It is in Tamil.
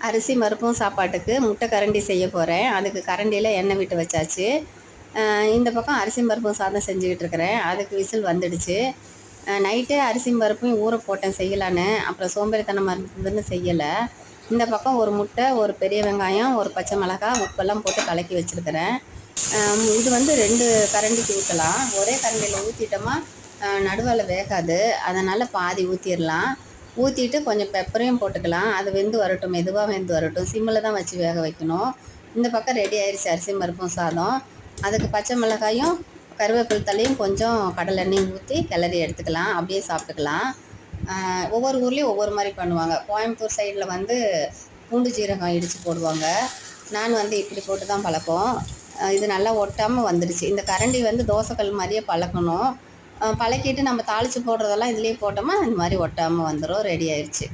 அரிசி பருப்பும் சாப்பாட்டுக்கு முட்டை கரண்டி செய்ய போகிறேன். அதுக்கு கரண்டியில் எண்ணெய் விட்டு வச்சாச்சு. இந்த பக்கம் அரிசி பருப்பும் சாதம் செஞ்சுக்கிட்டு இருக்கிறேன். அதுக்கு விசில் வந்துடுச்சு. நைட்டே அரிசி பருப்பையும் ஊற போட்டேன் செய்யலான்னு. அப்புறம் சோம்பேறித்தனமாக இருந்ததுன்னு செய்யலை. இந்த பக்கம் ஒரு முட்டை, ஒரு பெரிய வெங்காயம், ஒரு பச்சை மிளகாய், உப்பெல்லாம் போட்டு கலக்கி வச்சுருக்கிறேன். இது வந்து 2 கரண்டிக்கு ஊற்றலாம். ஒரே கரண்டியில் ஊற்றிட்டோமா நடுவில் வேகாது. அதனால் பாதி ஊற்றிடலாம். ஊற்றிட்டு கொஞ்சம் பெப்பரையும் போட்டுக்கலாம். அது வெந்து வரட்டும், மெதுவாக வெந்து வரட்டும். சிம்மில் தான் வச்சு வேக வைக்கணும். இந்த பக்கம் ரெடி ஆயிடுச்சு அரிசி பருப்பும் சாதம். அதுக்கு பச்சை மிளகாயும் கருவேப்பிலை தழையும் கொஞ்சம் கடலை எண்ணெயும் ஊற்றி கிளறி எடுத்துக்கலாம். அப்படியே சாப்பிட்டுக்கலாம். ஒவ்வொரு ஊர்லேயும் ஒவ்வொரு மாதிரி பண்ணுவாங்க. கோயம்புத்தூர் சைடில் வந்து பூண்டு ஜீரகம் இடித்து போடுவாங்க. நான் வந்து இப்படி போட்டு தான் பழக்கம். இது நல்லா ஒட்டாமல் வந்துடுச்சு. இந்த கரண்டி வந்து தோசைக்கல் மாதிரியே பழக்கணும். பழக்கிட்டு நம்ம தாளித்து போடுறதெல்லாம் இதிலே போட்டோமா இந்த மாதிரி ஒட்டாமல் வந்துடும். ரெடி ஆயிடுச்சு.